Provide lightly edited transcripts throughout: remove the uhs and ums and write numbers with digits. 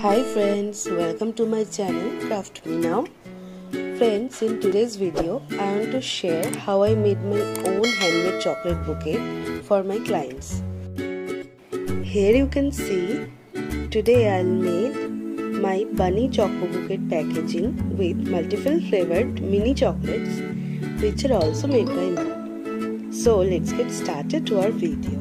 Hi friends, welcome to my channel CraftMe Now. Friends, in today's video, I want to share how I made my own handmade chocolate bouquet for my clients. Here you can see, today I'll make my bunny choco bouquet packaging with multiple flavored mini chocolates which are also made by me. So let's get started to our video.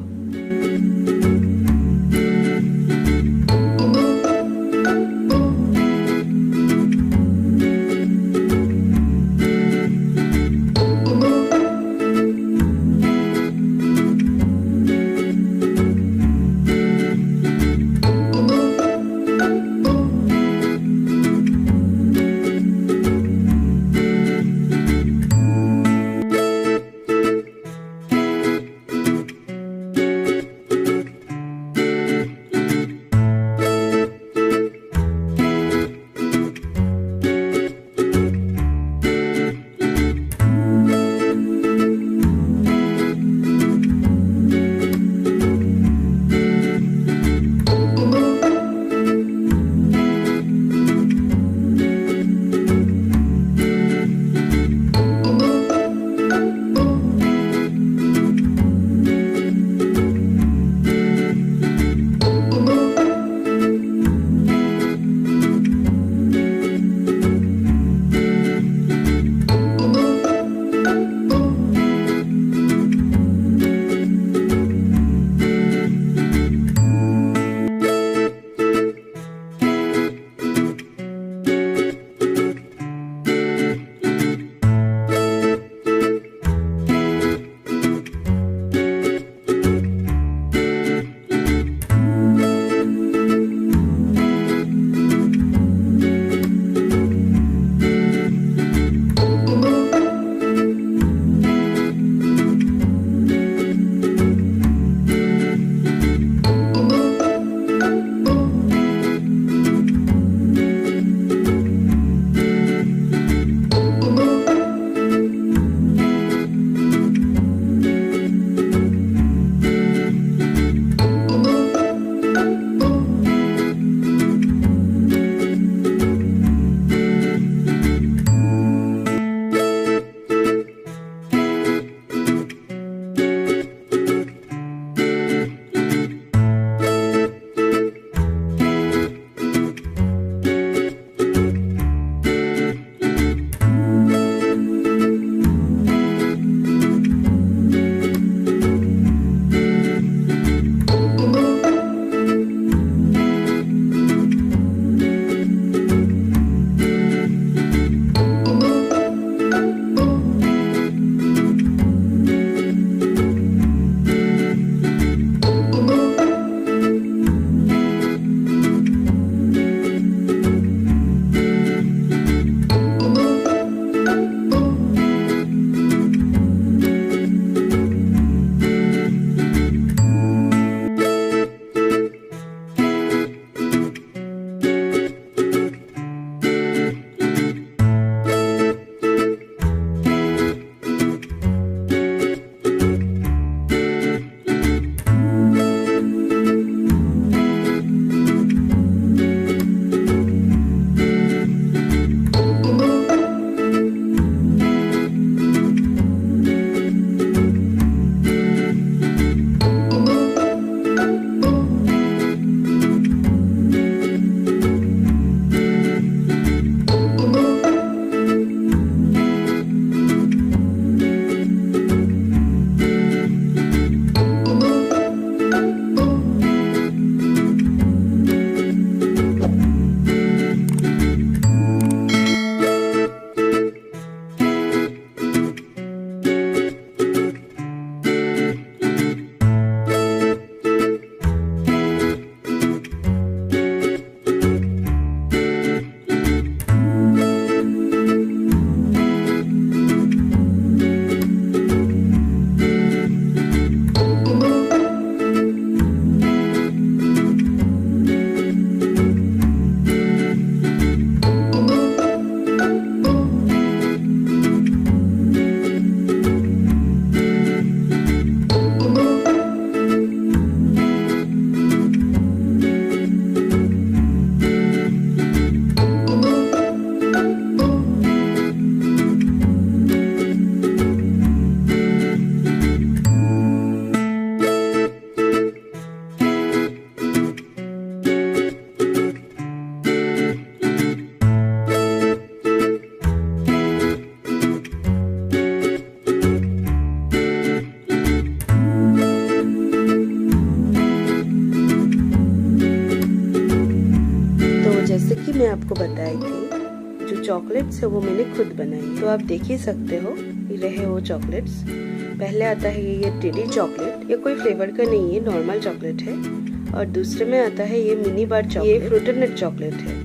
जैसे कि मैं आपको बताई थी, जो chocolates है वो मैंने खुद बनाई। तो आप देख ही सकते हो, ये रहे वो चॉकलेट्स। पहले आता है ये टेडी चॉकलेट, ये कोई फ्लेवर का नहीं है, नॉर्मल चॉकलेट है। और दूसरे में आता है ये मिनी बार चॉकलेट, ये फ्रूटेड नट चॉकलेट है।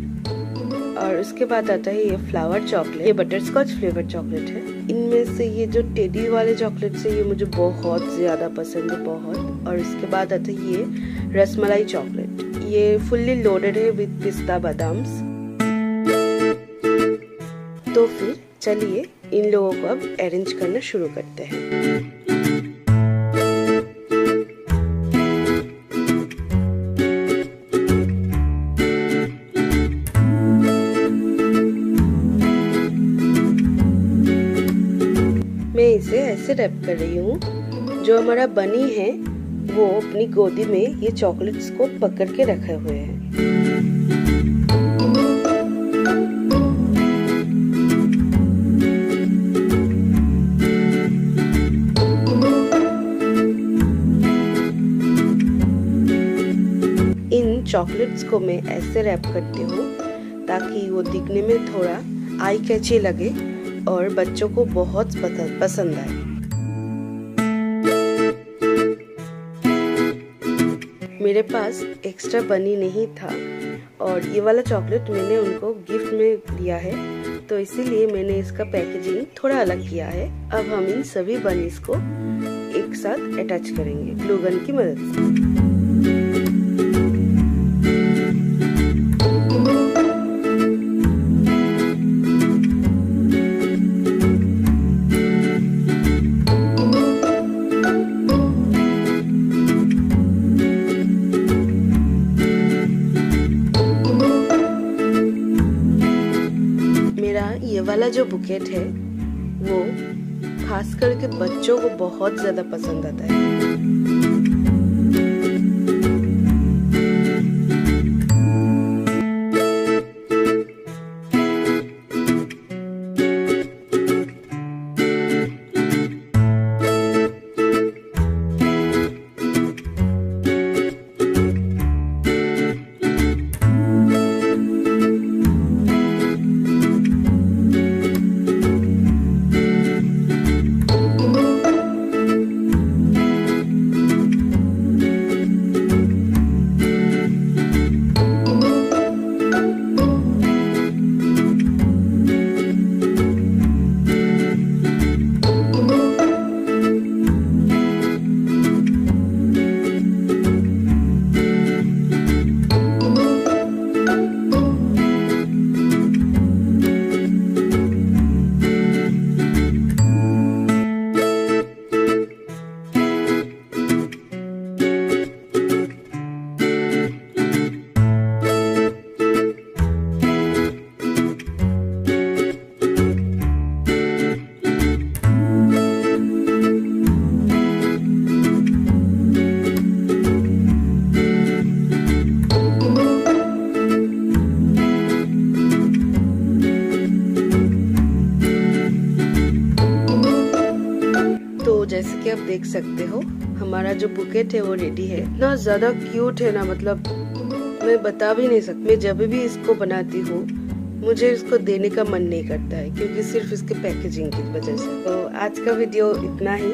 और उसके बाद आता है ये फ्लावर चॉकलेट, ये बटरस्कॉच फ्लेवर चॉकलेट है। इनमें से ये जो टेडी वाले चॉकलेट्स है ये मुझे बहुत ज्यादा पसंद है, बहुत। और इसके बाद आता है ये रसमलाई चॉकलेट, ये फुल्ली लोडेड है विद पिस्ता बादाम्स। तो फिर चलिए इन लोगों को अब अरेंज करना शुरू करते हैं। मैं इसे ऐसे रैप कर रही हूँ, जो हमारा बनी है वो अपनी गोदी में ये चॉकलेट्स को पकड़ के रखे हुए हैं। इन चॉकलेट्स को मैं ऐसे रैप करती हूँ ताकि वो दिखने में थोड़ा आई कैची लगे और बच्चों को बहुत पसंद आए। मेरे पास एक्स्ट्रा बनी नहीं था और ये वाला चॉकलेट मैंने उनको गिफ्ट में दिया है, तो इसीलिए मैंने इसका पैकेजिंग थोड़ा अलग किया है। अब हम इन सभी बनीज को एक साथ अटैच करेंगे ग्लू गन की मदद से। ये वाला जो बुकेट है वो खास करके बच्चों को बहुत ज्यादा पसंद आता है। जैसे कि आप देख सकते हो, हमारा जो बुकेट है वो रेडी है। इतना ज्यादा क्यूट है ना, मतलब मैं बता भी नहीं सकती। मैं जब भी इसको बनाती हूँ मुझे इसको देने का मन नहीं करता है, क्योंकि सिर्फ इसके पैकेजिंग की वजह से। तो आज का वीडियो इतना ही।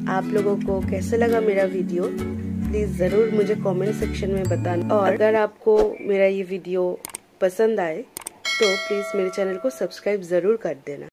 आप लोगों को कैसे लगा मेरा वीडियो प्लीज जरूर मुझे कमेंट सेक्शन में बताना। और अगर आपको मेरा ये वीडियो पसंद आए तो प्लीज मेरे चैनल को सब्सक्राइब जरूर कर देना।